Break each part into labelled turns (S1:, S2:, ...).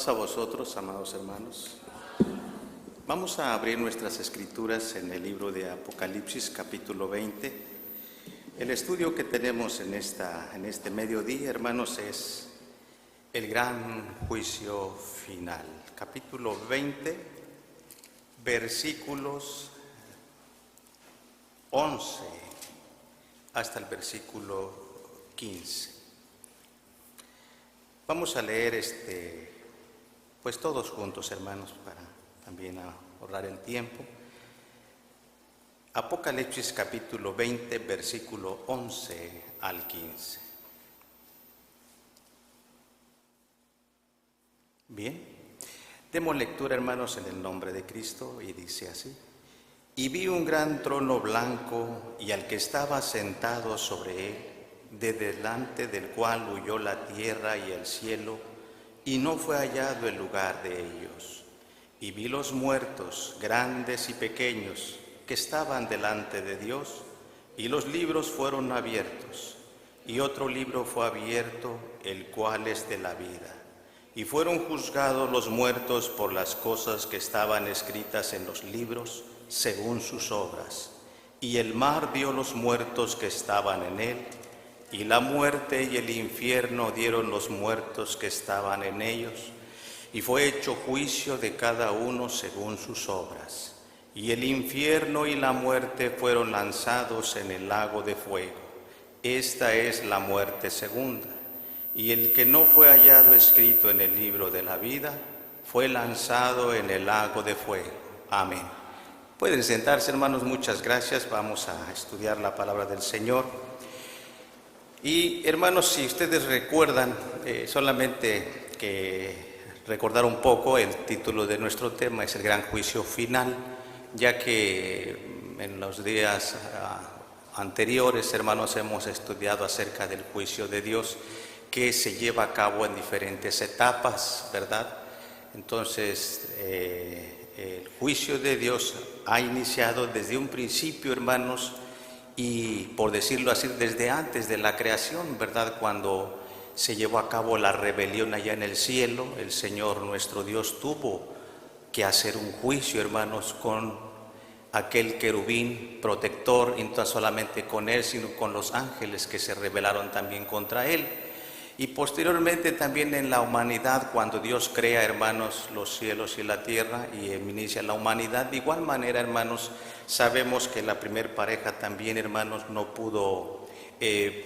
S1: Paz a vosotros, amados hermanos. Vamos a abrir nuestras escrituras en el libro de Apocalipsis, capítulo 20. El estudio que tenemos en este mediodía, hermanos, es el gran juicio final. Capítulo 20, versículos 11 hasta el versículo 15. Vamos a leer pues todos juntos, hermanos, para también ahorrar el tiempo. Apocalipsis capítulo 20, versículo 11 al 15. Bien, demos lectura, hermanos, en el nombre de Cristo, y dice así: Y vi un gran trono blanco y al que estaba sentado sobre él, de delante del cual huyó la tierra y el cielo, y no fue hallado el lugar de ellos. Y vi los muertos, grandes y pequeños, que estaban delante de Dios, y los libros fueron abiertos. Y otro libro fue abierto, el cual es de la vida. Y fueron juzgados los muertos por las cosas que estaban escritas en los libros, según sus obras. Y el mar dio los muertos que estaban en él, y la muerte y el infierno dieron los muertos que estaban en ellos, y fue hecho juicio de cada uno según sus obras. Y el infierno y la muerte fueron lanzados en el lago de fuego. Esta es la muerte segunda. Y el que no fue hallado escrito en el libro de la vida fue lanzado en el lago de fuego. Amén. Pueden sentarse, hermanos, muchas gracias. Vamos a estudiar la palabra del Señor. Y hermanos, si ustedes recuerdan, solamente que recordar un poco, el título de nuestro tema es el gran juicio final, ya que en los días anteriores, hermanos, hemos estudiado acerca del juicio de Dios que se lleva a cabo en diferentes etapas, ¿verdad? Entonces, el juicio de Dios ha iniciado desde un principio, hermanos, y por decirlo así, desde antes de la creación, ¿verdad? Cuando se llevó a cabo la rebelión allá en el cielo, el Señor nuestro Dios tuvo que hacer un juicio, hermanos, con aquel querubín protector, y no solamente con él, sino con los ángeles que se rebelaron también contra él. Y posteriormente también en la humanidad, cuando Dios crea, hermanos, los cielos y la tierra y inicia la humanidad, de igual manera, hermanos, sabemos que la primer pareja también, hermanos, no pudo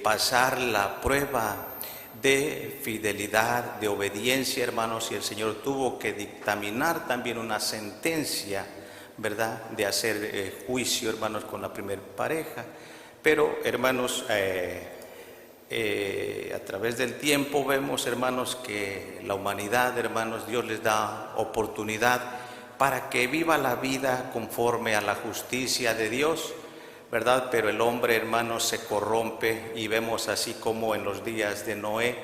S1: pasar la prueba de fidelidad, de obediencia, hermanos, y el Señor tuvo que dictaminar también una sentencia, ¿verdad?, de hacer juicio, hermanos, con la primer pareja. Pero, hermanos, a través del tiempo vemos, hermanos, que la humanidad, hermanos, Dios les da oportunidad para que viva la vida conforme a la justicia de Dios, ¿verdad? Pero el hombre, hermanos, se corrompe, y vemos así como en los días de Noé,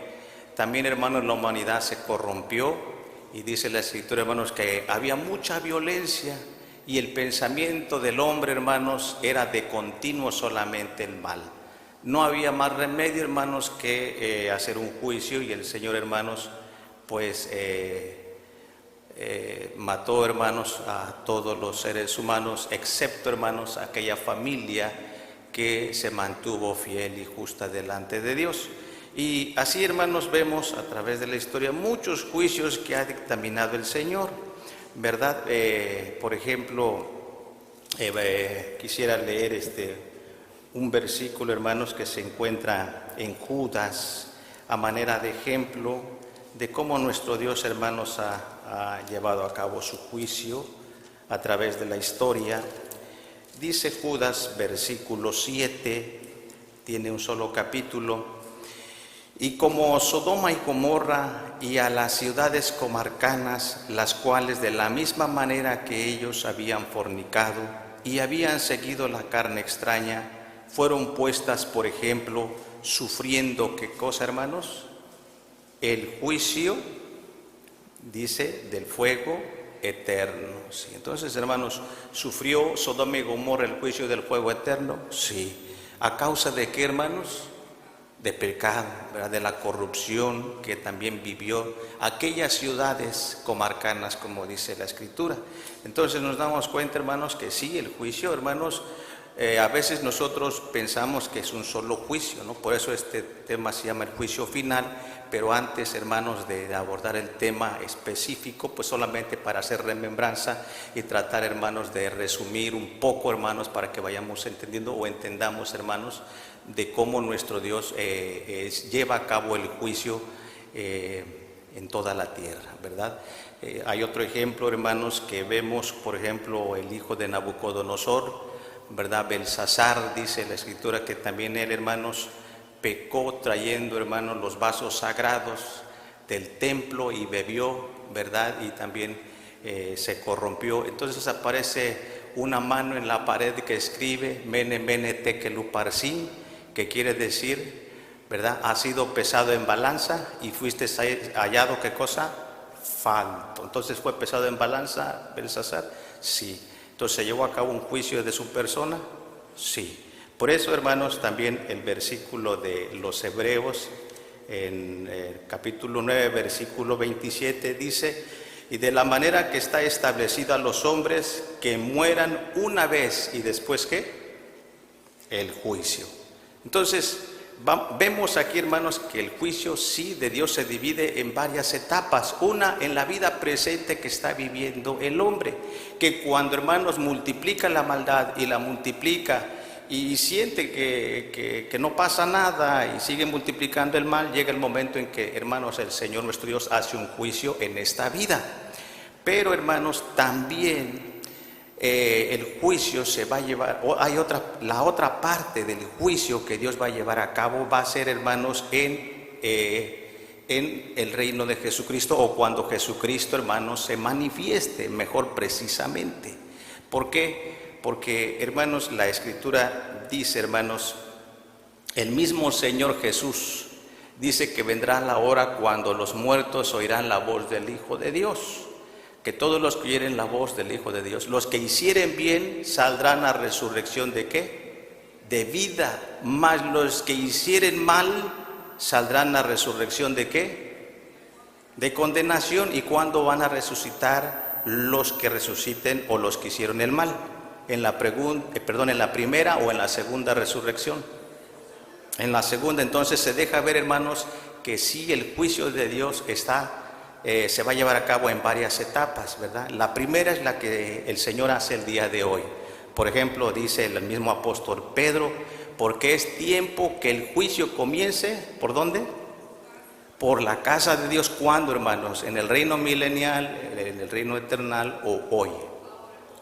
S1: también, hermanos, la humanidad se corrompió, y dice la Escritura, hermanos, que había mucha violencia, y el pensamiento del hombre, hermanos, era de continuo solamente el mal. No había más remedio, hermanos, que hacer un juicio, y el Señor, hermanos, pues mató, hermanos, a todos los seres humanos, excepto, hermanos, aquella familia que se mantuvo fiel y justa delante de Dios. Y así, hermanos, vemos a través de la historia muchos juicios que ha dictaminado el Señor, ¿verdad? Por ejemplo, quisiera leer un versículo, hermanos, que se encuentra en Judas, a manera de ejemplo de cómo nuestro Dios, hermanos, ha llevado a cabo su juicio a través de la historia. Dice Judas, versículo 7, tiene un solo capítulo: Y como Sodoma y Gomorra y a las ciudades comarcanas, las cuales de la misma manera que ellos habían fornicado y habían seguido la carne extraña, fueron puestas, por ejemplo, sufriendo, ¿qué cosa, hermanos? El juicio, dice, del fuego eterno. Sí. Entonces, hermanos, ¿sufrió Sodoma y Gomorra el juicio del fuego eterno? Sí. ¿A causa de qué, hermanos? de pecado, ¿verdad? De la corrupción que también vivió aquellas ciudades comarcanas, como dice la Escritura. Entonces nos damos cuenta, hermanos, que sí, el juicio, hermanos, a veces nosotros pensamos que es un solo juicio, ¿no? Por eso este tema se llama el juicio final, pero antes, hermanos, de abordar el tema específico, pues solamente para hacer remembranza y tratar, hermanos, de resumir un poco, hermanos, para que vayamos entendiendo o entendamos, hermanos, de cómo nuestro Dios lleva a cabo el juicio en toda la tierra, ¿verdad? Hay otro ejemplo, hermanos, que vemos, por ejemplo, el hijo de Nabucodonosor, ¿verdad? Belsasar, dice la Escritura, que también él, hermanos, pecó trayendo, hermanos, los vasos sagrados del templo y bebió, ¿verdad? Y también se corrompió. Entonces aparece una mano en la pared que escribe Mene, Mene, Tekel, Upharsin, que quiere decir, ¿verdad? Ha sido pesado en balanza y fuiste hallado, ¿qué cosa? Falto. Entonces, ¿fue pesado en balanza Belsasar? Sí. Entonces, ¿se llevó a cabo un juicio de su persona? Sí. Por eso, hermanos, también el versículo de los Hebreos, en el capítulo 9, versículo 27, dice: y de la manera que está establecido a los hombres que mueran una vez y después, ¿qué? El juicio. Entonces, vemos aquí, hermanos, que el juicio sí de Dios se divide en varias etapas. Una, en la vida presente que está viviendo el hombre, que cuando, hermanos, multiplica la maldad y la multiplica y siente que no pasa nada y sigue multiplicando el mal, llega el momento en que, hermanos, el Señor nuestro Dios hace un juicio en esta vida. Pero, hermanos, también el juicio se va a llevar, o hay la otra parte del juicio que Dios va a llevar a cabo, va a ser, hermanos, en el reino de Jesucristo, o cuando Jesucristo, hermanos, se manifieste, mejor precisamente. ¿Por qué? Porque, hermanos, la Escritura dice, hermanos, el mismo Señor Jesús dice que vendrá la hora cuando los muertos oirán la voz del Hijo de Dios. Que todos los que oyeren la voz del Hijo de Dios, los que hicieren bien, saldrán a resurrección ¿de qué? De vida. Mas los que hicieren mal, saldrán a resurrección ¿de qué? De condenación. ¿Y cuándo van a resucitar los que resuciten o los que hicieron el mal? ¿En la primera o en la segunda resurrección? En la segunda. Entonces se deja ver, hermanos, que sí, el juicio de Dios se va a llevar a cabo en varias etapas, ¿verdad? La primera es la que el Señor hace el día de hoy. Por ejemplo, dice el mismo apóstol Pedro: porque es tiempo que el juicio comience, ¿por dónde? Por la casa de Dios. ¿Cuándo, hermanos? ¿En el reino milenial, en el reino eternal o hoy?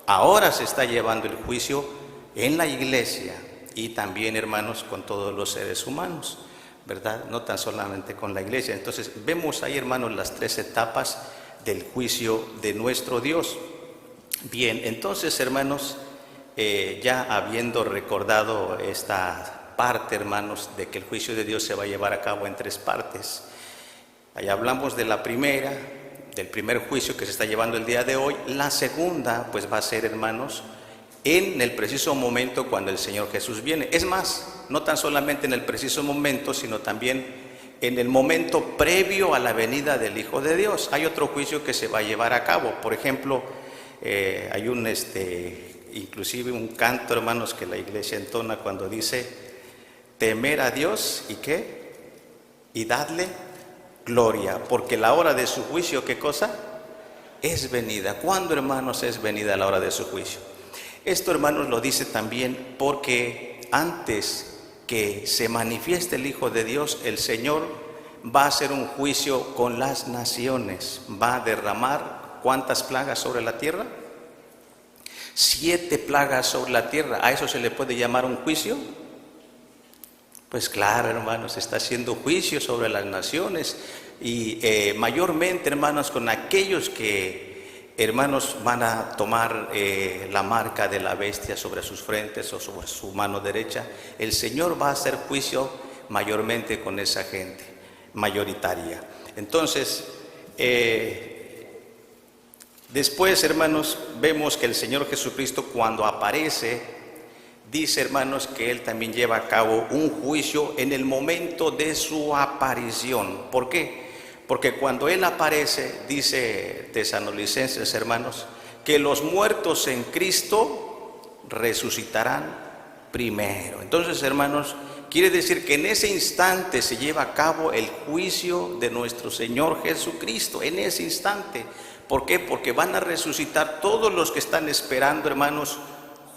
S1: Ahora se está llevando el juicio en la iglesia y también, hermanos, con todos los seres humanos, ¿verdad? No tan solamente con la iglesia. Entonces vemos ahí, hermanos, las tres etapas del juicio de nuestro Dios. Bien, entonces, hermanos, ya habiendo recordado esta parte, hermanos, de que el juicio de Dios se va a llevar a cabo en tres partes. Ahí hablamos de la primera, del primer juicio que se está llevando el día de hoy. La segunda, pues va a ser, hermanos, en el preciso momento cuando el Señor Jesús viene. Es más, no tan solamente en el preciso momento, sino también en el momento previo a la venida del Hijo de Dios. Hay otro juicio que se va a llevar a cabo. Por ejemplo, hay inclusive un canto, hermanos, que la iglesia entona cuando dice: temer a Dios y ¿qué? Y dadle gloria, porque la hora de su juicio, ¿qué cosa? Es venida. ¿Cuándo, hermanos, es venida la hora de su juicio? Esto, hermanos, lo dice también porque antes que se manifieste el Hijo de Dios, el Señor va a hacer un juicio con las naciones. Va a derramar ¿cuántas plagas sobre la tierra? 7 plagas sobre la tierra. ¿A eso se le puede llamar un juicio? Pues claro, hermanos, está haciendo juicio sobre las naciones y mayormente, hermanos, con aquellos que, hermanos, van a tomar la marca de la bestia sobre sus frentes o sobre su mano derecha. El Señor va a hacer juicio mayormente con esa gente mayoritaria. Entonces, después, hermanos, vemos que el Señor Jesucristo, cuando aparece, dice, hermanos, que Él también lleva a cabo un juicio en el momento de su aparición. ¿Por qué? Porque cuando Él aparece, dice Tesalonicenses, hermanos, que los muertos en Cristo resucitarán primero. Entonces, hermanos, quiere decir que en ese instante se lleva a cabo el juicio de nuestro Señor Jesucristo, en ese instante. ¿Por qué? Porque van a resucitar todos los que están esperando, hermanos,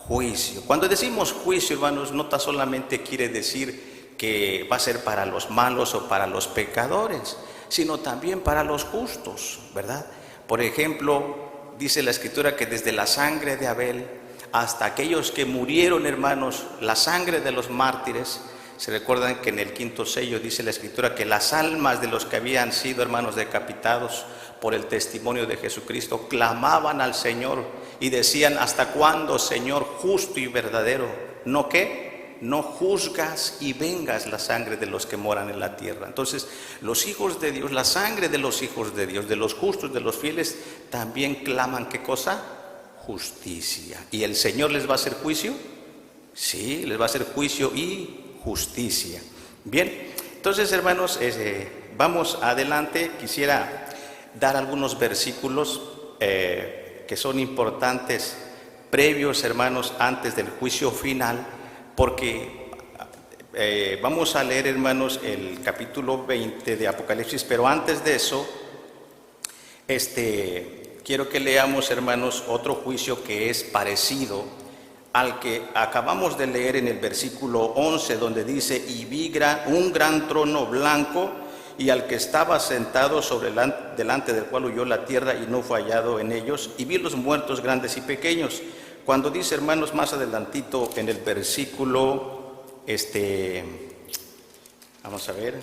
S1: juicio. Cuando decimos juicio, hermanos, no tan solamente quiere decir que va a ser para los malos o para los pecadores, sino también para los justos, ¿verdad? Por ejemplo, dice la Escritura que desde la sangre de Abel hasta aquellos que murieron, hermanos, la sangre de los mártires. Se recuerdan que en el quinto sello dice la Escritura que las almas de los que habían sido, hermanos, decapitados por el testimonio de Jesucristo clamaban al Señor y decían: ¿hasta cuándo, Señor justo y verdadero? ¿No qué? No juzgas y vengas la sangre de los que moran en la tierra. Entonces, los hijos de Dios, la sangre de los hijos de Dios, de los justos, de los fieles, también claman, ¿qué cosa? Justicia. ¿Y el Señor les va a hacer juicio? Sí, les va a hacer juicio y justicia. Bien, entonces, hermanos, vamos adelante. Quisiera dar algunos versículos que son importantes, previos, hermanos, antes del juicio final, porque vamos a leer, hermanos, el capítulo 20 de Apocalipsis, pero antes de eso, quiero que leamos, hermanos, otro juicio que es parecido al que acabamos de leer en el versículo 11, donde dice: y vi un gran trono blanco, y al que estaba sentado delante del cual huyó la tierra y no fue hallado en ellos, y vi los muertos grandes y pequeños. Cuando dice, hermanos, más adelantito en el versículo, vamos a ver,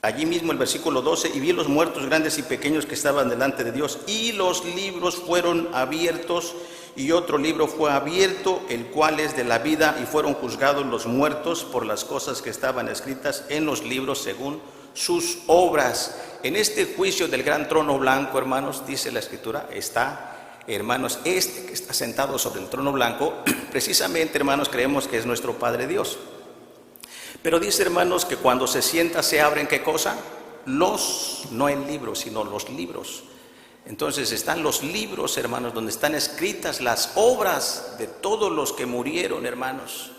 S1: allí mismo el versículo 12, y vi los muertos grandes y pequeños que estaban delante de Dios, y los libros fueron abiertos, y otro libro fue abierto, el cual es de la vida, y fueron juzgados los muertos por las cosas que estaban escritas en los libros según sus obras. En este juicio del gran trono blanco, hermanos, dice la Escritura, está, hermanos, que está sentado sobre el trono blanco, precisamente, hermanos, creemos que es nuestro Padre Dios. Pero dice, hermanos, que cuando se sienta se abren, ¿qué cosa? No el libro, sino los libros. Entonces están los libros, hermanos, donde están escritas las obras de todos los que murieron, hermanos,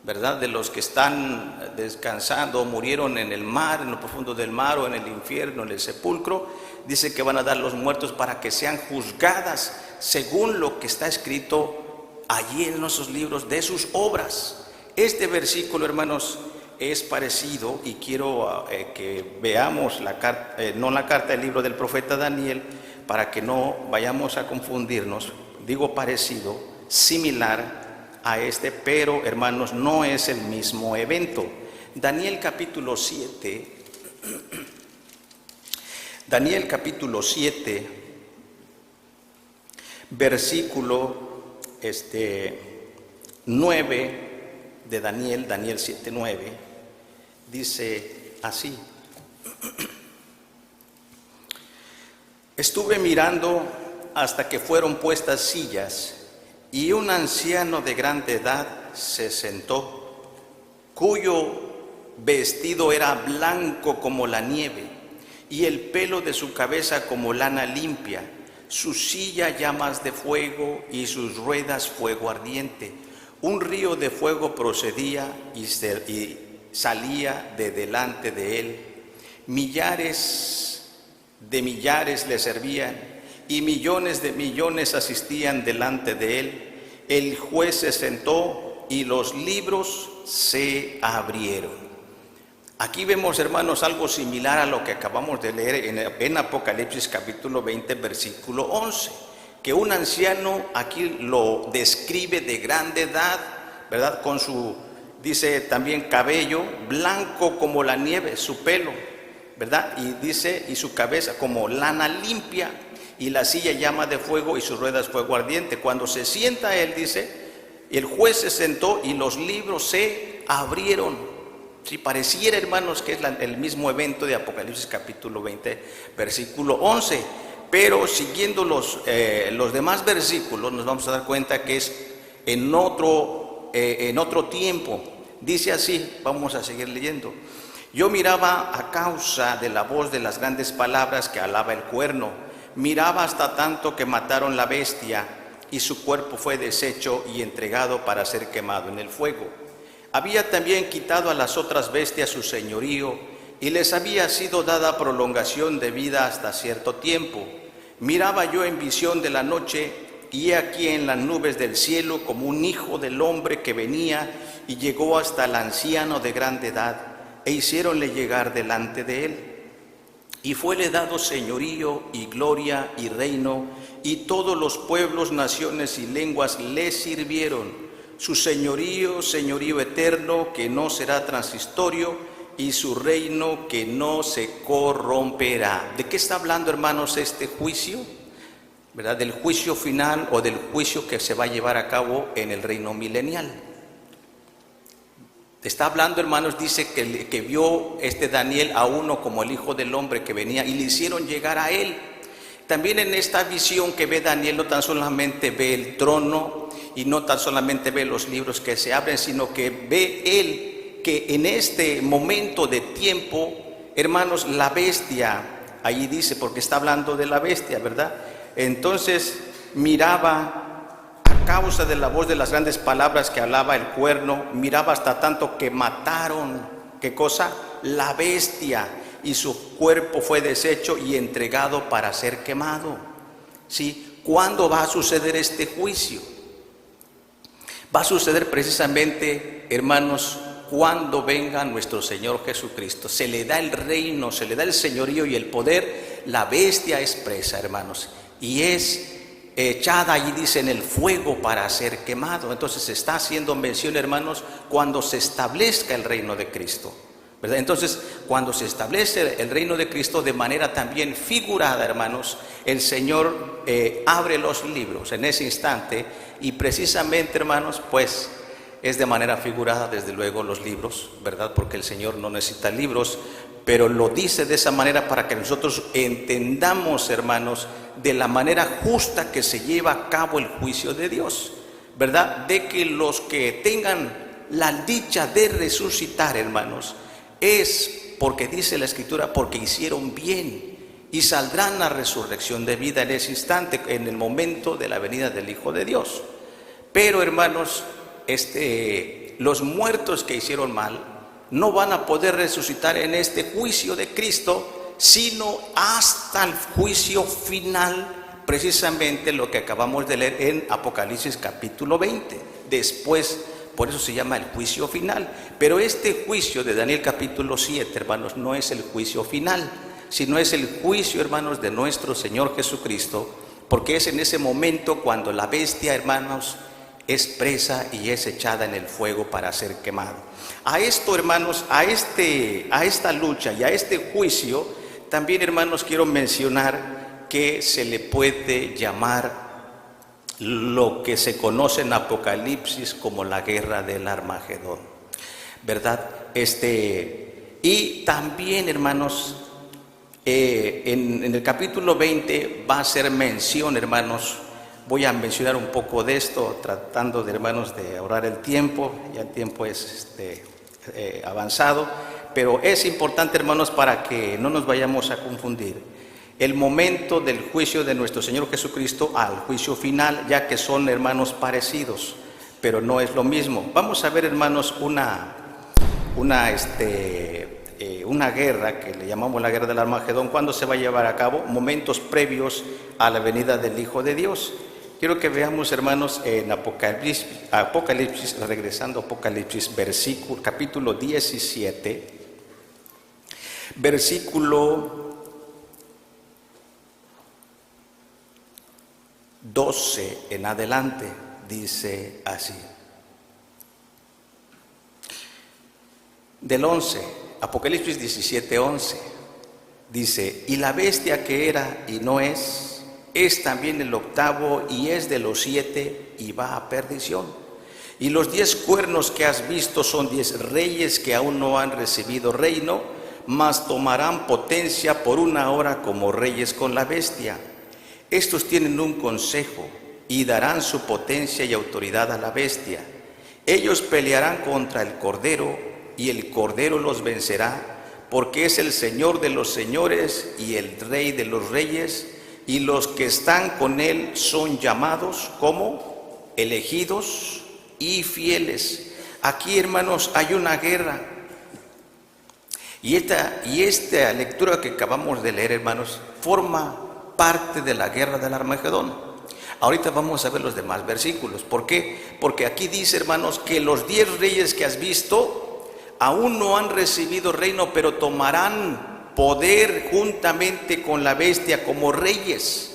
S1: ¿verdad? De los que están descansando, murieron en el mar, en lo profundo del mar, o en el infierno, en el sepulcro. Dice que van a dar los muertos para que sean juzgadas según lo que está escrito allí en esos libros de sus obras. Este versículo, hermanos, es parecido, y quiero que veamos el libro del profeta Daniel, para que no vayamos a confundirnos. Digo parecido, similar a pero, hermanos, no es el mismo evento. Daniel capítulo 7, versículo 9 de Daniel 7:9, dice así: estuve mirando hasta que fueron puestas sillas, y un anciano de grande edad se sentó, cuyo vestido era blanco como la nieve, y el pelo de su cabeza como lana limpia, su silla llamas de fuego y sus ruedas fuego ardiente. Un río de fuego procedía y salía de delante de él. Millares de millares le servían, y millones de millones asistían delante de él. El juez se sentó y los libros se abrieron. Aquí vemos, hermanos, algo similar a lo que acabamos de leer en Apocalipsis capítulo 20, versículo 11, que un anciano aquí lo describe de grande edad, ¿verdad? Con su, dice también, cabello blanco como la nieve, su pelo, ¿verdad? Y dice, y su cabeza como lana limpia, y la silla llama de fuego y sus ruedas fuego ardiente. Cuando se sienta él, dice, el juez se sentó y los libros se abrieron. Si pareciera, hermanos, que es el mismo evento de Apocalipsis capítulo 20, versículo 11, pero siguiendo los demás versículos nos vamos a dar cuenta que es en otro tiempo. Dice así, vamos a seguir leyendo. Yo miraba a causa de la voz de las grandes palabras que hablaba el cuerno. Miraba hasta tanto que mataron la bestia y su cuerpo fue deshecho y entregado para ser quemado en el fuego. Había también quitado a las otras bestias su señorío y les había sido dada prolongación de vida hasta cierto tiempo. Miraba yo en visión de la noche y he aquí en las nubes del cielo como un hijo del hombre que venía y llegó hasta el anciano de grande edad e hiciéronle llegar delante de él. Y fuele dado señorío y gloria y reino, y todos los pueblos, naciones y lenguas le sirvieron. Su señorío, señorío eterno, que no será transitorio, y su reino que no se corromperá. ¿De qué está hablando, hermanos, este juicio? ¿Verdad? Del juicio final o del juicio que se va a llevar a cabo en el reino milenial. Está hablando, hermanos, dice que vio Daniel a uno como el Hijo del Hombre que venía y le hicieron llegar a él. También en esta visión que ve Daniel no tan solamente ve el trono y no tan solamente ve los libros que se abren, sino que ve él que en este momento de tiempo, hermanos, la bestia, ahí dice, porque está hablando de la bestia, ¿verdad? Entonces miraba a causa de la voz de las grandes palabras que hablaba el cuerno, miraba hasta tanto que mataron, ¿qué cosa? La bestia, y su cuerpo fue deshecho y entregado para ser quemado. ¿Sí? ¿Cuándo va a suceder este juicio? Va a suceder precisamente, hermanos, cuando venga nuestro Señor Jesucristo. Se le da el reino, se le da el señorío y el poder. La bestia es presa, hermanos, y es echada, allí dice, en el fuego para ser quemado. Entonces se está haciendo mención, hermanos, cuando se establezca el reino de Cristo, ¿verdad? Entonces, cuando se establece el reino de Cristo de manera también figurada, hermanos, el Señor abre los libros en ese instante, y precisamente, hermanos, pues es de manera figurada, desde luego, los libros, ¿verdad? Porque el Señor no necesita libros, pero lo dice de esa manera para que nosotros entendamos, hermanos, de la manera justa que se lleva a cabo el juicio de Dios, ¿verdad? De que los que tengan la dicha de resucitar, hermanos, es porque dice la Escritura, porque hicieron bien y saldrán a resurrección de vida en ese instante, en el momento de la venida del Hijo de Dios. Pero, hermanos, los muertos que hicieron mal no van a poder resucitar en este juicio de Cristo, sino hasta el juicio final, precisamente lo que acabamos de leer en Apocalipsis capítulo 20. Después, por eso se llama el juicio final. Pero este juicio de Daniel capítulo 7, hermanos, no es el juicio final, sino es el juicio, hermanos, de nuestro Señor Jesucristo, porque es en ese momento cuando la bestia, hermanos, es presa y es echada en el fuego para ser quemado. A esto, hermanos, a esta lucha y a este juicio, también, hermanos, quiero mencionar que se le puede llamar lo que se conoce en Apocalipsis como la guerra del Armagedón, ¿verdad? Y también, hermanos, en el capítulo 20 va a hacer mención, hermanos. Voy a mencionar un poco de esto, tratando de, hermanos, de ahorrar el tiempo. Ya el tiempo es avanzado, pero es importante, hermanos, para que no nos vayamos a confundir el momento del juicio de nuestro Señor Jesucristo al juicio final, ya que son, hermanos, parecidos, pero no es lo mismo. Vamos a ver, hermanos, una guerra que le llamamos la guerra del Armagedón. ¿Cuándo se va a llevar a cabo? Momentos previos a la venida del Hijo de Dios. Quiero que veamos, hermanos, en Apocalipsis, regresando a Apocalipsis, capítulo 17, versículo 12 en adelante, dice así. Del 11, Apocalipsis 17, 11, dice: y la bestia que era y no es también el octavo y es de los 7 y va a perdición. Y los 10 cuernos que has visto son 10 reyes que aún no han recibido reino, mas tomarán potencia por una hora como reyes con la bestia. Estos tienen un consejo y darán su potencia y autoridad a la bestia. Ellos pelearán contra el Cordero, y el Cordero los vencerá, porque es el Señor de los señores y el Rey de los reyes, y los que están con él son llamados como elegidos y fieles. Aquí, hermanos, hay una guerra. Y esta lectura que acabamos de leer, hermanos, forma parte de la guerra del Armagedón. Ahorita vamos a ver los demás versículos. ¿Por qué? Porque aquí dice, hermanos, que los 10 reyes que has visto aún no han recibido reino, pero tomarán poder juntamente con la bestia como reyes.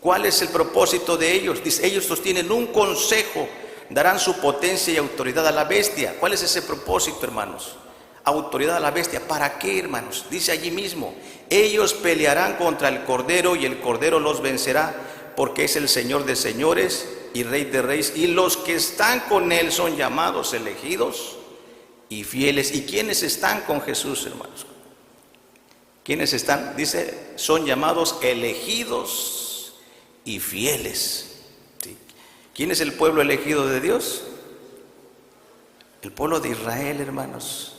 S1: ¿Cuál es el propósito de ellos? Dice, ellos sostienen un consejo, darán su potencia y autoridad a la bestia. ¿Cuál es ese propósito, hermanos? Autoridad a la bestia. ¿Para qué, hermanos? Dice allí mismo, ellos pelearán contra el Cordero y el Cordero los vencerá, porque es el Señor de señores y Rey de reyes, y los que están con él son llamados elegidos y fieles. ¿Y quiénes están con Jesús, hermanos? ¿Quiénes están? Dice, son llamados elegidos y fieles. ¿Sí? ¿Quién es el pueblo elegido de Dios? El pueblo de Israel, hermanos,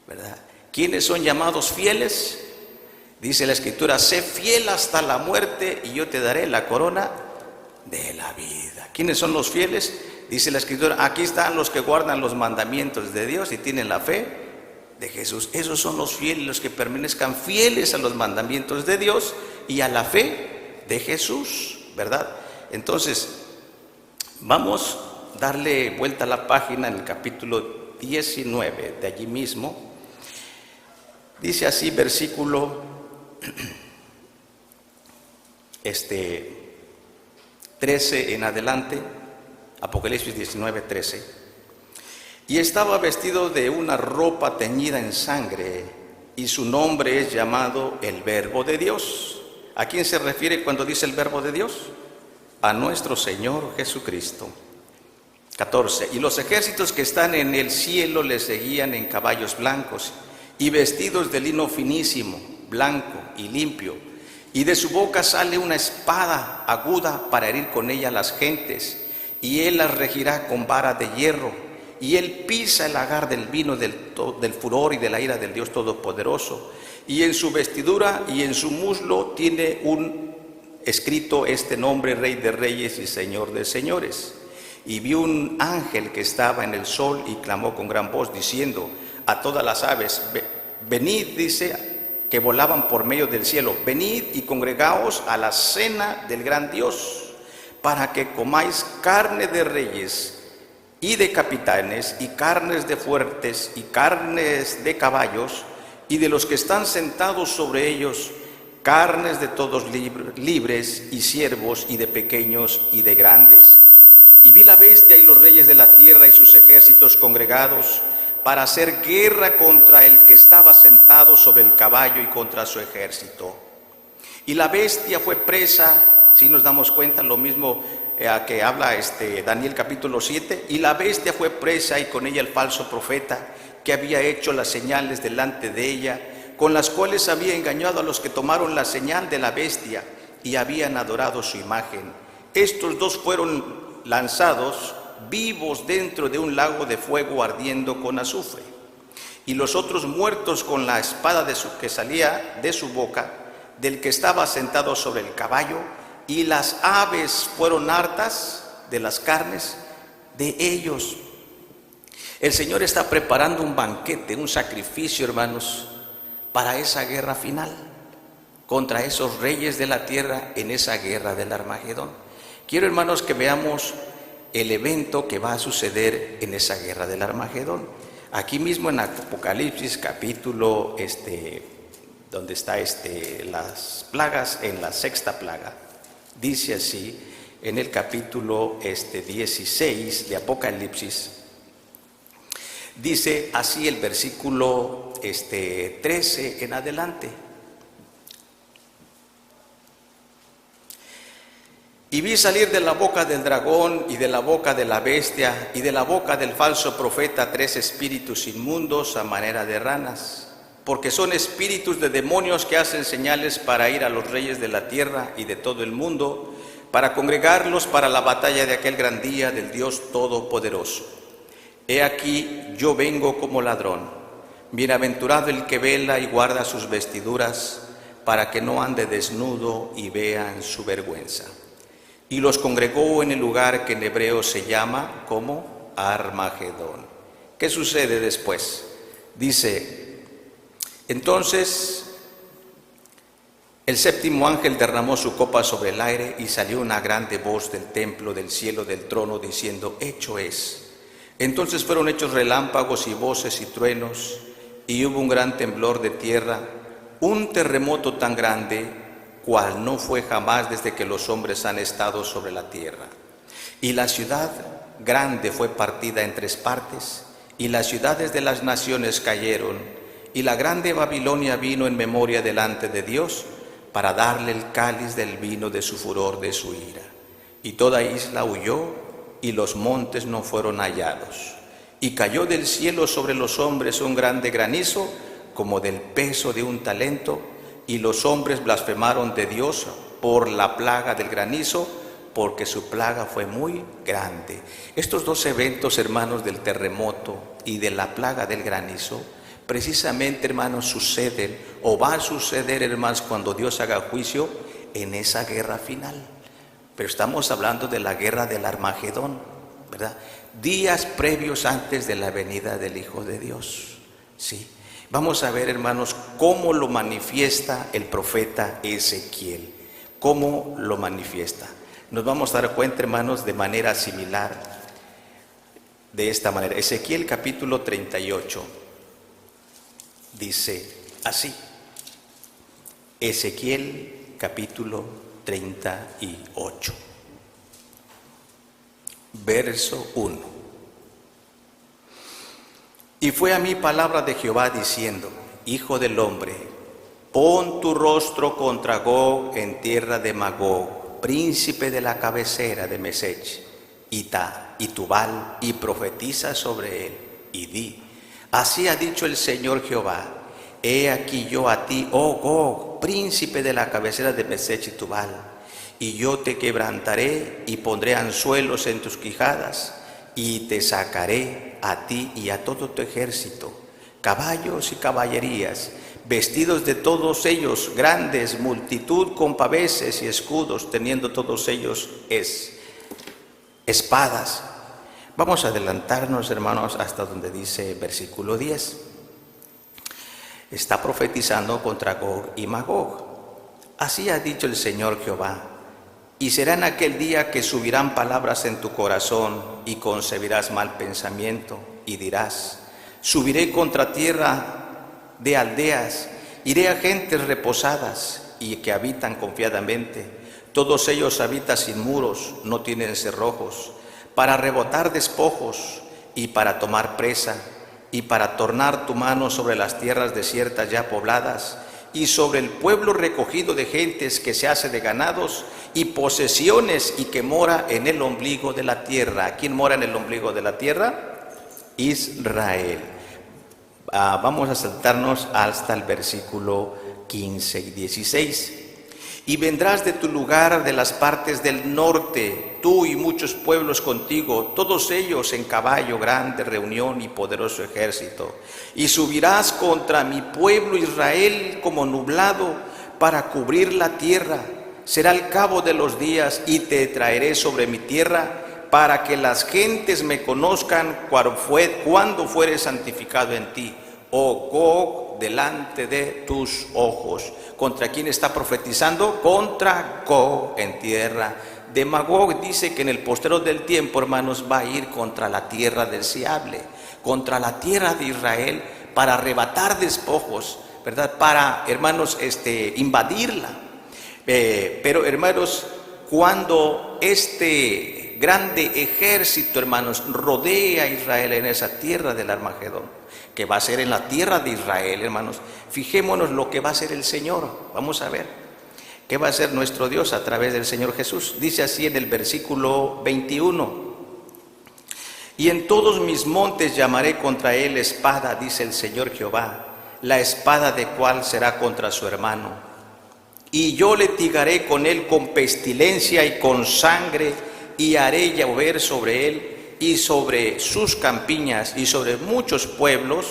S1: ¿verdad? ¿Quiénes son llamados fieles? Dice la Escritura, sé fiel hasta la muerte y yo te daré la corona de la vida. ¿Quiénes son los fieles? Dice la Escritura, aquí están los que guardan los mandamientos de Dios y tienen la fe de Jesús. Esos son los fieles, los que permanezcan fieles a los mandamientos de Dios y a la fe de Jesús, ¿verdad? Entonces, vamos a darle vuelta a la página en el capítulo 19 de allí mismo. Dice así, versículo 13 en adelante, Apocalipsis 19, 13. Y estaba vestido de una ropa teñida en sangre, y su nombre es llamado el Verbo de Dios. ¿A quién se refiere cuando dice el Verbo de Dios? A nuestro Señor Jesucristo. 14. Y los ejércitos que están en el cielo le seguían en caballos blancos, y vestidos de lino finísimo, blanco y limpio, y de su boca sale una espada aguda para herir con ella a las gentes, y él las regirá con vara de hierro, y él pisa el lagar del vino del furor y de la ira del Dios Todopoderoso, y en su vestidura y en su muslo tiene escrito este nombre, Rey de reyes y Señor de señores. Y vi un ángel que estaba en el sol y clamó con gran voz diciendo a todas las aves, venid, dice, que volaban por medio del cielo, venid y congregaos a la cena del gran Dios, para que comáis carne de reyes y de capitanes, y carnes de fuertes, y carnes de caballos, y de los que están sentados sobre ellos, carnes de todos libres, y siervos, y de pequeños, y de grandes. Y vi la bestia y los reyes de la tierra y sus ejércitos congregados para hacer guerra contra el que estaba sentado sobre el caballo y contra su ejército. Y la bestia fue presa, si nos damos cuenta, lo mismo que habla Daniel capítulo 7, y la bestia fue presa y con ella el falso profeta que había hecho las señales delante de ella, con las cuales había engañado a los que tomaron la señal de la bestia y habían adorado su imagen. Estos dos fueron lanzados vivos dentro de un lago de fuego ardiendo con azufre, y los otros muertos con la espada que salía de su boca, del que estaba sentado sobre el caballo, y las aves fueron hartas de las carnes de ellos. El Señor está preparando un banquete, un sacrificio, hermanos, para esa guerra final, contra esos reyes de la tierra en esa guerra del Armagedón. Quiero, hermanos, que veamos el evento que va a suceder en esa guerra del Armagedón. Aquí mismo en Apocalipsis capítulo, donde está las plagas, en la sexta plaga, dice así, en el capítulo 16 de Apocalipsis, dice así el versículo 13 en adelante. Y vi salir de la boca del dragón y de la boca de la bestia y de la boca del falso profeta 3 espíritus inmundos a manera de ranas, porque son espíritus de demonios que hacen señales para ir a los reyes de la tierra y de todo el mundo, para congregarlos para la batalla de aquel gran día del Dios Todopoderoso. He aquí, yo vengo como ladrón. Bienaventurado el que vela y guarda sus vestiduras, para que no ande desnudo y vean su vergüenza. Y los congregó en el lugar que en hebreo se llama como Armagedón. ¿Qué sucede después? Dice, entonces el séptimo ángel derramó su copa sobre el aire y salió una grande voz del templo, del cielo, del trono, diciendo, hecho es. Entonces fueron hechos relámpagos y voces y truenos, y hubo un gran temblor de tierra, un terremoto tan grande, cual no fue jamás desde que los hombres han estado sobre la tierra. Y la ciudad grande fue partida en 3 partes, y las ciudades de las naciones cayeron, y la grande Babilonia vino en memoria delante de Dios, para darle el cáliz del vino de su furor, de su ira. Y toda isla huyó, y los montes no fueron hallados. Y cayó del cielo sobre los hombres un grande granizo, como del peso de un talento, y los hombres blasfemaron de Dios por la plaga del granizo, porque su plaga fue muy grande. Estos 2 eventos, hermanos, del terremoto y de la plaga del granizo, precisamente, hermanos, suceden o va a suceder, hermanos, cuando Dios haga juicio en esa guerra final. Pero estamos hablando de la guerra del Armagedón, ¿verdad? Días previos antes de la venida del Hijo de Dios. Sí. Vamos a ver, hermanos, cómo lo manifiesta el profeta Ezequiel. ¿Cómo lo manifiesta? Nos vamos a dar cuenta, hermanos, de manera similar, de esta manera. Ezequiel capítulo 38 dice así. Ezequiel capítulo 38. Verso 1. Y fue a mí palabra de Jehová diciendo, Hijo del hombre, pon tu rostro contra Gog en tierra de Magog, príncipe de la cabecera de Mesech, y Tubal, y profetiza sobre él, y di, así ha dicho el Señor Jehová, he aquí yo a ti, oh Gog, príncipe de la cabecera de Mesech y Tubal, y yo te quebrantaré y pondré anzuelos en tus quijadas, y te sacaré a ti y a todo tu ejército, caballos y caballerías, vestidos de todos ellos grandes, multitud con paveses y escudos, teniendo todos ellos espadas. Vamos a adelantarnos, hermanos, hasta donde dice versículo 10. Está profetizando contra Gog y Magog. Así ha dicho el Señor Jehová. Y será en aquel día que subirán palabras en tu corazón y concebirás mal pensamiento y dirás, subiré contra tierra de aldeas, iré a gentes reposadas y que habitan confiadamente. Todos ellos habitan sin muros, no tienen cerrojos, para rebotar despojos y para tomar presa y para tornar tu mano sobre las tierras desiertas ya pobladas y sobre el pueblo recogido de gentes que se hace de ganados y posesiones y que mora en el ombligo de la tierra. ¿Quién mora en el ombligo de la tierra? Israel. Vamos a saltarnos hasta el versículo 15 y 16. Y vendrás de tu lugar de las partes del norte, tú y muchos pueblos contigo, todos ellos en caballo, grande reunión y poderoso ejército. Y subirás contra mi pueblo Israel como nublado para cubrir la tierra. Será el cabo de los días y te traeré sobre mi tierra para que las gentes me conozcan cuando fuere santificado en ti, oh Gog, delante de tus ojos. ¿Contra quién está profetizando? Contra Gog en tierra de Magog. Dice que en el postrero del tiempo, hermanos, va a ir contra la tierra deseable, contra la tierra de Israel, para arrebatar despojos, ¿verdad? Para, hermanos, invadirla. Pero, hermanos, cuando este grande ejército, hermanos, rodea a Israel en esa tierra del Armagedón, que va a ser en la tierra de Israel, hermanos, fijémonos lo que va a hacer el Señor. Vamos a ver qué va a hacer nuestro Dios a través del Señor Jesús. Dice así en el versículo 21. Y en todos mis montes llamaré contra él espada, dice el Señor Jehová, la espada de cuál será contra su hermano. y yo litigaré con él con pestilencia y con sangre, y haré llover sobre él y sobre sus campiñas y sobre muchos pueblos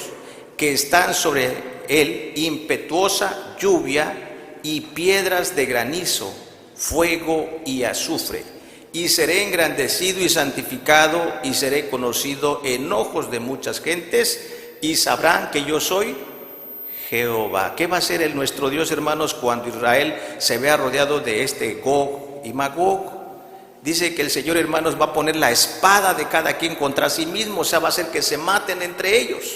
S1: que están sobre él impetuosa lluvia y piedras de granizo, fuego y azufre. Y seré engrandecido y santificado, y seré conocido en ojos de muchas gentes, y sabrán que yo soy Jehová. ¿Qué va a hacer nuestro Dios, hermanos, cuando Israel se vea rodeado de este Gog y Magog? Dice que el Señor, hermanos, va a poner la espada de cada quien contra sí mismo, o sea, va a hacer que se maten entre ellos.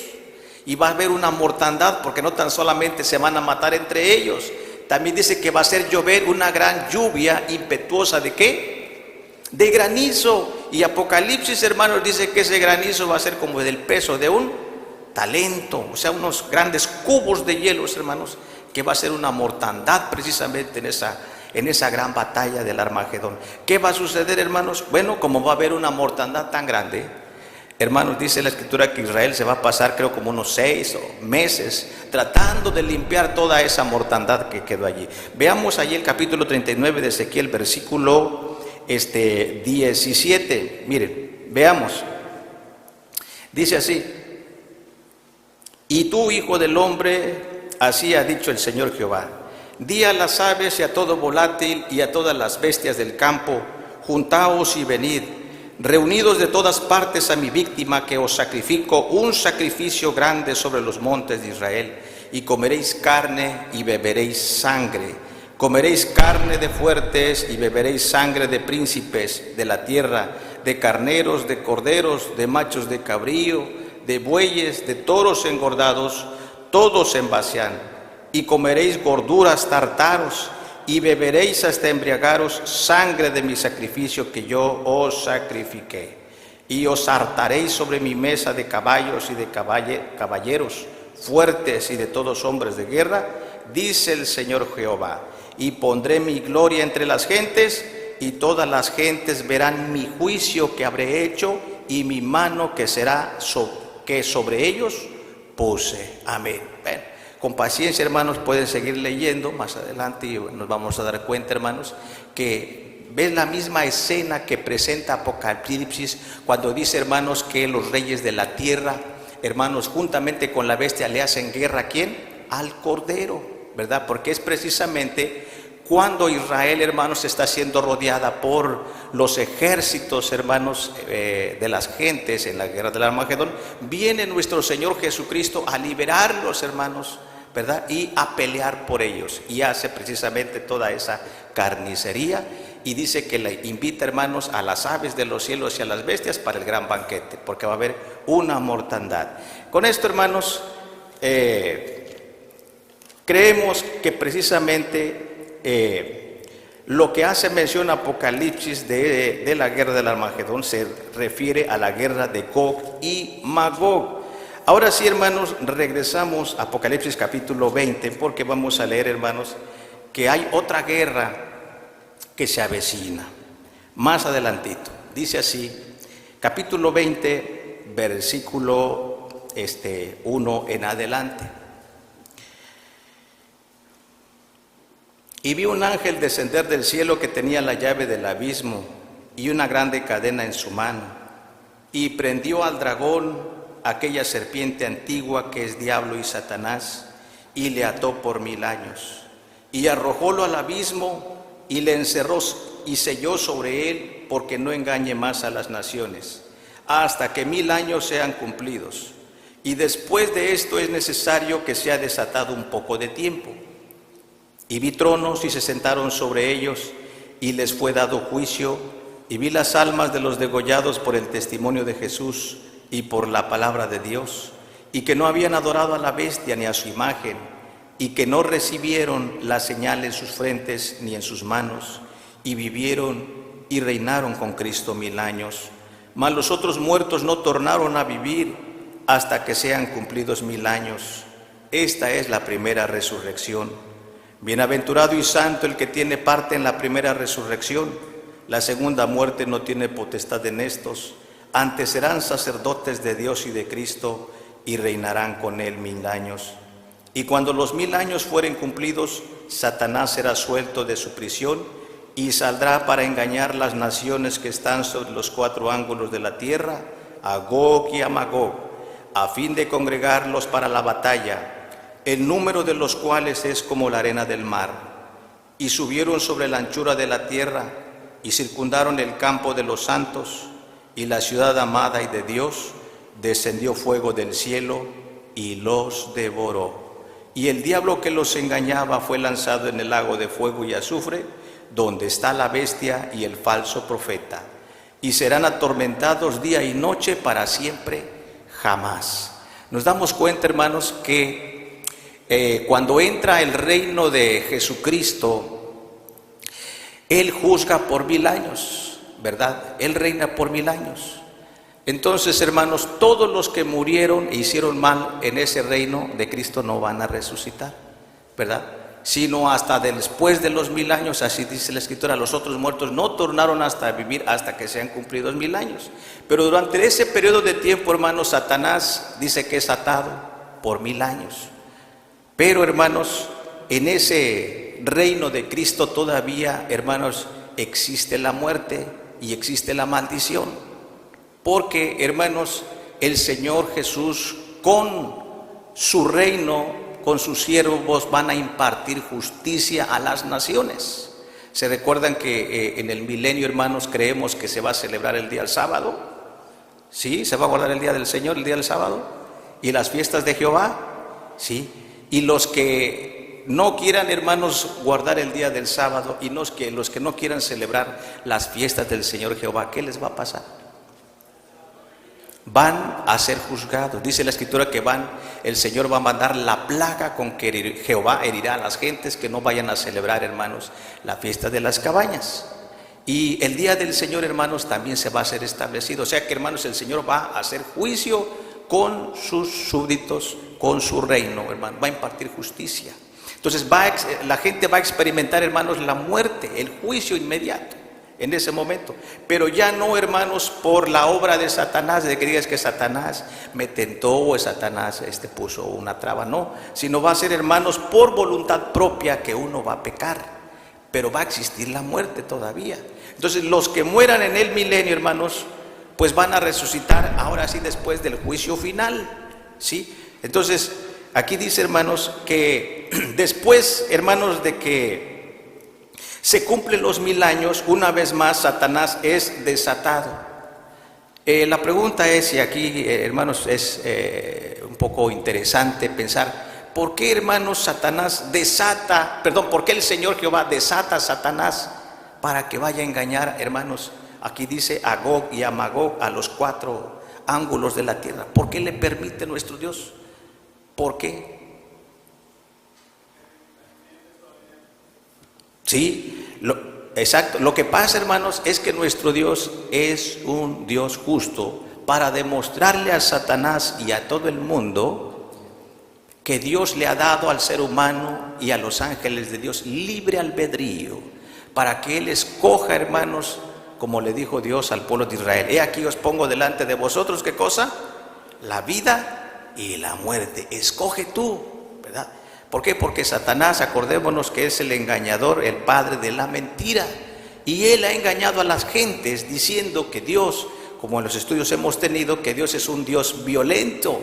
S1: Y va a haber una mortandad, porque no tan solamente se van a matar entre ellos, también dice que va a hacer llover una gran lluvia impetuosa. ¿De qué? De granizo. Y Apocalipsis, hermanos, dice que ese granizo va a ser como del peso de un talento, o sea, unos grandes cubos de hielo, hermanos, que va a ser una mortandad precisamente en esa gran batalla del Armagedón. ¿Qué va a suceder, hermanos? Bueno, como va a haber una mortandad tan grande, hermanos, dice la Escritura que Israel se va a pasar, creo, como unos 6 meses tratando de limpiar toda esa mortandad que quedó allí. Veamos allí el capítulo 39 de Ezequiel, versículo 17. Miren, veamos. Dice así: y tú, hijo del hombre, así ha dicho el Señor Jehová: di a las aves y a todo volátil y a todas las bestias del campo, juntaos y venid, reunidos de todas partes a mi víctima, que os sacrifico un sacrificio grande sobre los montes de Israel, y comeréis carne y beberéis sangre. Comeréis carne de fuertes y beberéis sangre de príncipes de la tierra, de carneros, de corderos, de machos de cabrío, de bueyes, de toros engordados, todos en Basián. Y comeréis gorduras tartaros, y beberéis hasta embriagaros sangre de mi sacrificio que yo os sacrifiqué. Y os hartaréis sobre mi mesa de caballos y de caballeros fuertes y de todos hombres de guerra, dice el Señor Jehová. Y pondré mi gloria entre las gentes, y todas las gentes verán mi juicio que habré hecho, y mi mano que será que sobre ellos puse. Amén. Bueno, con paciencia, hermanos, pueden seguir leyendo más adelante y nos vamos a dar cuenta, hermanos, que ves la misma escena que presenta Apocalipsis cuando dice, hermanos, que los reyes de la tierra, hermanos, juntamente con la bestia le hacen guerra. ¿A quién? Al Cordero, ¿verdad? Porque es precisamente cuando Israel, hermanos, está siendo rodeada por los ejércitos, hermanos, de las gentes en la guerra del Armagedón, viene nuestro Señor Jesucristo a liberarlos, hermanos, ¿verdad? Y a pelear por ellos, y hace precisamente toda esa carnicería, y dice que le invita, hermanos, a las aves de los cielos y a las bestias para el gran banquete, porque va a haber una mortandad. Con esto, hermanos, creemos que precisamente lo que hace mención Apocalipsis de la guerra del Armagedón se refiere a la guerra de Gog y Magog. Ahora sí, hermanos, regresamos a Apocalipsis capítulo 20, porque vamos a leer, hermanos, que hay otra guerra que se avecina más adelantito. Dice así, capítulo 20, versículo 1 en adelante. Y vi un ángel descender del cielo que tenía la llave del abismo y una grande cadena en su mano, y prendió al dragón, aquella serpiente antigua que es diablo y Satanás, y le ató por 1000 años, y arrojólo al abismo, y le encerró y selló sobre él, porque no engañe más a las naciones, hasta que 1000 años sean cumplidos. Y después de esto es necesario que sea desatado un poco de tiempo. Y vi tronos y se sentaron sobre ellos, y les fue dado juicio, y vi las almas de los degollados por el testimonio de Jesús y por la palabra de Dios, y que no habían adorado a la bestia ni a su imagen, y que no recibieron la señal en sus frentes ni en sus manos, y vivieron y reinaron con Cristo 1000 años. Mas los otros muertos no tornaron a vivir hasta que sean cumplidos 1000 años. Esta es la primera resurrección. Bienaventurado y santo el que tiene parte en la primera resurrección. La segunda muerte no tiene potestad en estos, antes serán sacerdotes de Dios y de Cristo, y reinarán con él 1000 años. Y cuando los 1000 años fueren cumplidos, Satanás será suelto de su prisión y saldrá para engañar las naciones que están sobre los 4 ángulos de la tierra, a Gog y a Magog, a fin de congregarlos para la batalla, el número de los cuales es como la arena del mar. Y subieron sobre la anchura de la tierra y circundaron el campo de los santos y la ciudad amada y de Dios. Descendió fuego del cielo y los devoró. Y el diablo que los engañaba fue lanzado en el lago de fuego y azufre, donde está la bestia y el falso profeta, y serán atormentados día y noche para siempre jamás. Nos damos cuenta, hermanos, que cuando entra el reino de Jesucristo, Él juzga por 1000 años, ¿verdad? Él reina por 1000 años. Entonces, hermanos, todos los que murieron e hicieron mal en ese reino de Cristo no van a resucitar, ¿verdad? Sino hasta después de los 1000 años, así dice la Escritura, los otros muertos no tornaron hasta vivir hasta que sean cumplidos 1000 años. Pero durante ese periodo de tiempo, hermanos, Satanás dice que es atado por 1000 años. Pero, hermanos, en ese reino de Cristo todavía, hermanos, existe la muerte y existe la maldición. Porque, hermanos, el Señor Jesús con su reino, con sus siervos, van a impartir justicia a las naciones. ¿Se recuerdan que en el milenio, hermanos, creemos que se va a celebrar el día del sábado? ¿Sí? ¿Se va a guardar el día del Señor, el día del sábado? ¿Y las fiestas de Jehová? ¿Sí? Y los que no quieran, hermanos, guardar el día del sábado y los que no quieran celebrar las fiestas del Señor Jehová, ¿qué les va a pasar? Van a ser juzgados. Dice la Escritura que el Señor va a mandar la plaga con que Jehová herirá a las gentes que no vayan a celebrar, hermanos, la fiesta de las cabañas. Y el día del Señor, hermanos, también se va a ser establecido. O sea que, hermanos, el Señor va a hacer juicio con sus súbditos, con su reino, hermano, va a impartir justicia. Entonces la gente va a experimentar, hermanos, la muerte, el juicio inmediato en ese momento, pero ya no, hermanos, por la obra de Satanás, de que digas que Satanás me tentó o Satanás puso una traba, no, sino va a ser, hermanos, por voluntad propia que uno va a pecar, pero va a existir la muerte todavía. Entonces los que mueran en el milenio, hermanos, pues van a resucitar ahora sí después del juicio final, ¿sí? Entonces aquí dice, hermanos, que después, hermanos, de que se cumplen los 1000 años, una vez más Satanás es desatado. La pregunta es, y aquí, hermanos, es un poco interesante pensar, ¿por qué, hermanos, por qué el Señor Jehová desata a Satanás para que vaya a engañar, hermanos? Aquí dice a Gog y a Magog, a los 4 ángulos de la tierra. ¿Por qué le permite nuestro Dios? ¿Por qué? Sí, exacto. Lo que pasa, hermanos, es que nuestro Dios es un Dios justo para demostrarle a Satanás y a todo el mundo que Dios le ha dado al ser humano y a los ángeles de Dios libre albedrío, para que Él escoja, hermanos, como le dijo Dios al pueblo de Israel: he aquí os pongo delante de vosotros, ¿qué cosa? La vida y la muerte. Escoge tú, ¿verdad? ¿Por qué? Porque Satanás, acordémonos que es el engañador, el padre de la mentira. Y él ha engañado a las gentes diciendo que Dios, como en los estudios hemos tenido, que Dios es un Dios violento,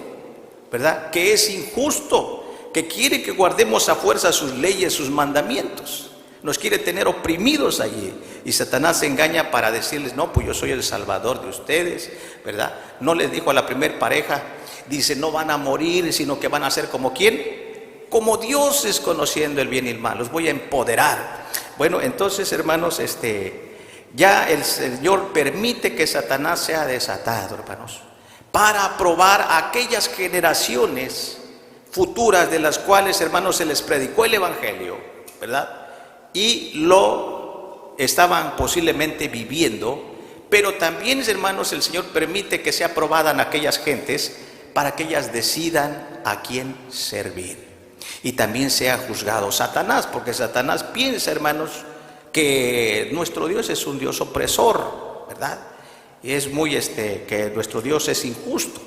S1: ¿verdad? Que es injusto, que quiere que guardemos a fuerza sus leyes, sus mandamientos. Nos quiere tener oprimidos allí. Y Satanás se engaña para decirles: no, pues yo soy el salvador de ustedes, ¿verdad? No les dijo a la primer pareja, dice: no van a morir, sino que van a ser como ¿quién? Como dioses, conociendo el bien y el mal, los voy a empoderar. Bueno, entonces, hermanos, ya el Señor permite que Satanás sea desatado, hermanos, para probar a aquellas generaciones futuras de las cuales, hermanos, se les predicó el Evangelio, ¿verdad? Y lo estaban posiblemente viviendo, pero también, hermanos, el Señor permite que sea probada en aquellas gentes para que ellas decidan a quién servir. Y también sea juzgado Satanás, porque Satanás piensa, hermanos, que nuestro Dios es un Dios opresor, ¿verdad? Y es muy que nuestro Dios es injusto.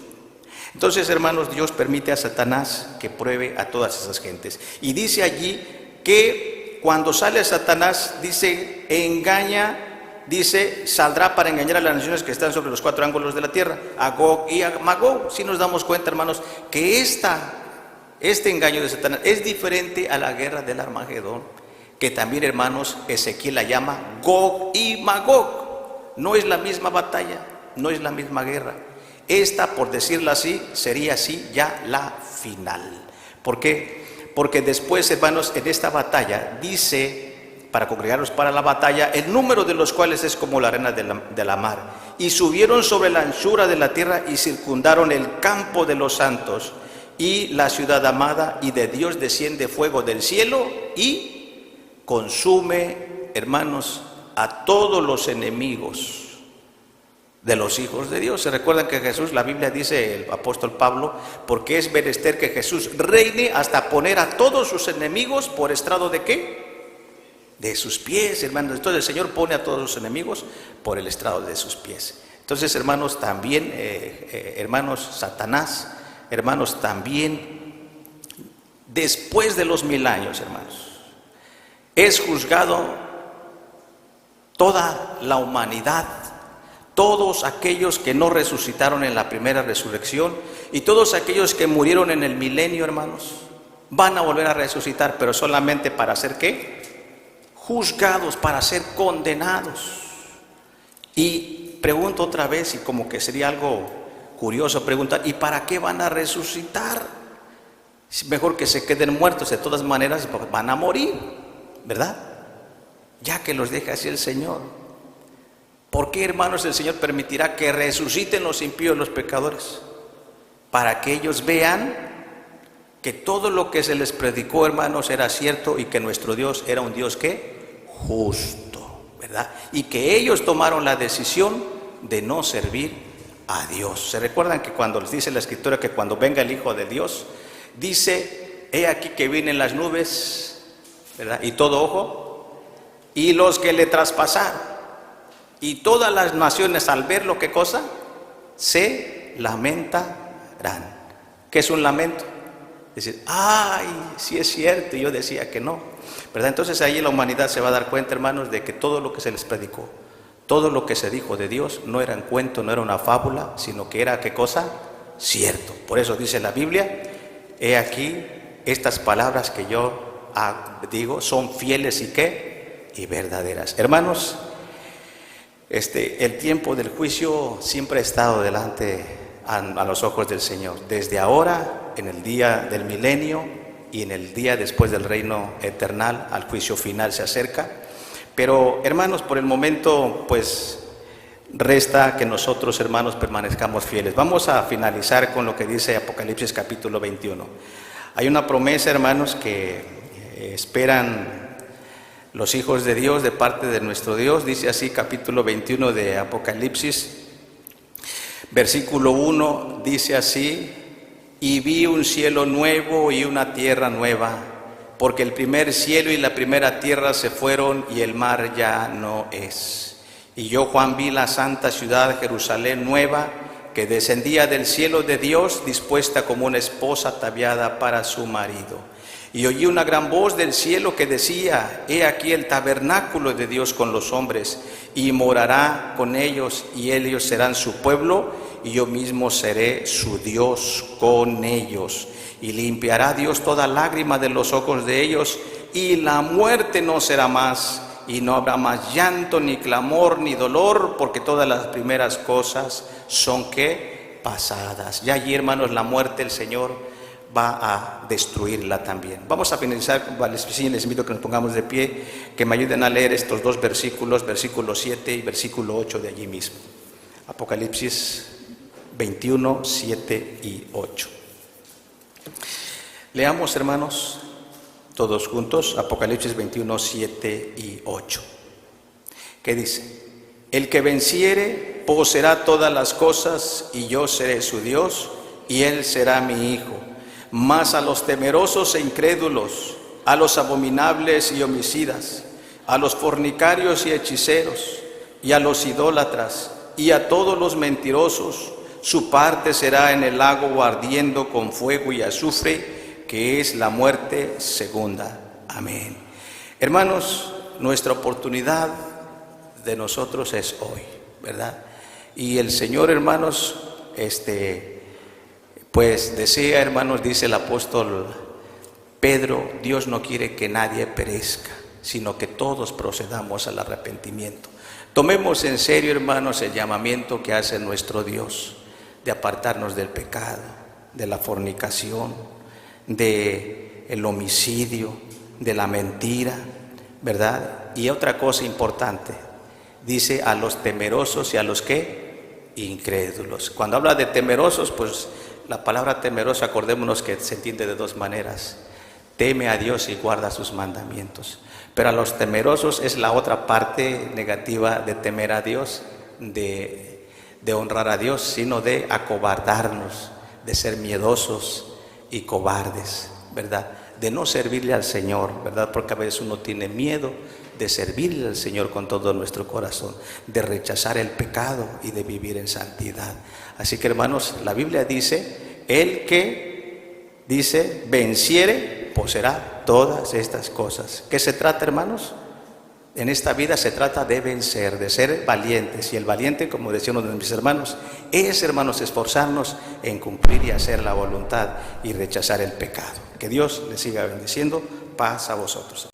S1: Entonces, hermanos, Dios permite a Satanás que pruebe a todas esas gentes. Y dice allí que cuando sale Satanás, dice, saldrá para engañar a las naciones que están sobre los 4 ángulos de la tierra, a Gog y a Magog. Si nos damos cuenta, hermanos, que este engaño de Satanás es diferente a la guerra del Armagedón, que también, hermanos, Ezequiel la llama Gog y Magog. No es la misma batalla, no es la misma guerra. Esta, por decirlo así, sería así ya la final. ¿Por qué? Porque después, hermanos, en esta batalla dice, para congregarlos para la batalla, el número de los cuales es como la arena de la mar. Y subieron sobre la anchura de la tierra y circundaron el campo de los santos y la ciudad amada, y de Dios desciende fuego del cielo y consume, hermanos, a todos los enemigos de los hijos de Dios. Se recuerdan que Jesús, la Biblia dice, el apóstol Pablo, porque es menester que Jesús reine hasta poner a todos sus enemigos por estrado de ¿qué? De sus pies, hermanos. Entonces el Señor pone a todos sus enemigos por el estrado de sus pies. Entonces, hermanos, también, hermanos, Satanás, hermanos, también después de los 1000 años, hermanos, es juzgado toda la humanidad, todos aquellos que no resucitaron en la primera resurrección y todos aquellos que murieron en el milenio, hermanos, van a volver a resucitar, pero solamente para ser ¿qué? Juzgados, para ser condenados. Y pregunto otra vez, y como que sería algo curioso preguntar, ¿y para qué van a resucitar? Es mejor que se queden muertos, de todas maneras van a morir, ¿verdad? Ya que los deja así el Señor. ¿Por qué, hermanos, el Señor permitirá que resuciten los impíos, los pecadores? Para que ellos vean que todo lo que se les predicó, hermanos, era cierto, y que nuestro Dios era un Dios ¿qué? Justo, ¿verdad? Y que ellos tomaron la decisión de no servir a Dios. ¿Se recuerdan que cuando les dice la Escritura que cuando venga el Hijo de Dios, dice, he aquí que vienen las nubes, ¿verdad? Y todo ojo, y los que le traspasaron. Y todas las naciones al verlo, ¿qué cosa? Se lamentarán. ¿Qué es un lamento? Decir, ay, sí es cierto, y yo decía que no, ¿verdad? Entonces ahí la humanidad se va a dar cuenta, hermanos, de que todo lo que se les predicó, todo lo que se dijo de Dios, no era un cuento, no era una fábula, sino que era, ¿qué cosa? Cierto. Por eso dice la Biblia, he aquí, estas palabras que yo digo son fieles y ¿qué? Y verdaderas. Hermanos, el tiempo del juicio siempre ha estado delante a los ojos del Señor, desde ahora, en el día del milenio y en el día después del reino eternal. Al juicio final se acerca, pero hermanos, por el momento pues resta que nosotros, hermanos, permanezcamos fieles. Vamos a finalizar con lo que dice Apocalipsis capítulo 21. Hay una promesa, hermanos, que esperan los hijos de Dios de parte de nuestro Dios. Dice así capítulo 21 de Apocalipsis, versículo 1, dice así, y vi un cielo nuevo y una tierra nueva, porque el primer cielo y la primera tierra se fueron y el mar ya no es. Y yo, Juan, vi la santa ciudad Jerusalén nueva, que descendía del cielo de Dios, dispuesta como una esposa ataviada para su marido. Y oí una gran voz del cielo que decía, he aquí el tabernáculo de Dios con los hombres, y morará con ellos, y ellos serán su pueblo, y yo mismo seré su Dios con ellos. Y limpiará Dios toda lágrima de los ojos de ellos, y la muerte no será más, y no habrá más llanto, ni clamor, ni dolor, porque todas las primeras cosas son ¿qué? Pasadas. Ya allí, hermanos, la muerte, el Señor va a destruirla también. Vamos a finalizar, les invito a que nos pongamos de pie, que me ayuden a leer estos dos versículos, versículo 7 y versículo 8 de allí mismo. Apocalipsis 21, 7 y 8. Leamos, hermanos, todos juntos, Apocalipsis 21, 7 y 8. ¿Qué dice? El que venciere poseerá todas las cosas, y yo seré su Dios, y él será mi hijo. Mas a los temerosos e incrédulos, a los abominables y homicidas, a los fornicarios y hechiceros, y a los idólatras, y a todos los mentirosos, su parte será en el lago ardiendo con fuego y azufre, que es la muerte segunda. Amén. Hermanos, nuestra oportunidad de nosotros es hoy, ¿verdad? Y el Señor, hermanos, pues desea, hermanos, dice el apóstol Pedro, Dios no quiere que nadie perezca, sino que todos procedamos al arrepentimiento. Tomemos en serio, hermanos, el llamamiento que hace nuestro Dios de apartarnos del pecado, de la fornicación, del homicidio, de la mentira, ¿verdad? Y otra cosa importante, dice a los temerosos y a los que incrédulos. Cuando habla de temerosos, pues la palabra temeroso, acordémonos que se entiende de dos maneras: teme a Dios y guarda sus mandamientos. Pero a los temerosos es la otra parte negativa de temer a Dios, de honrar a Dios, sino de acobardarnos, de ser miedosos y cobardes, ¿verdad? De no servirle al Señor, ¿verdad? Porque a veces uno tiene miedo de servirle al Señor con todo nuestro corazón, de rechazar el pecado y de vivir en santidad. Así que, hermanos, la Biblia dice, el que dice venciere, poseerá todas estas cosas. ¿Qué se trata, hermanos? En esta vida se trata de vencer, de ser valientes. Y el valiente, como decían uno de mis hermanos, es, hermanos, esforzarnos en cumplir y hacer la voluntad y rechazar el pecado. Que Dios les siga bendiciendo. Paz a vosotros.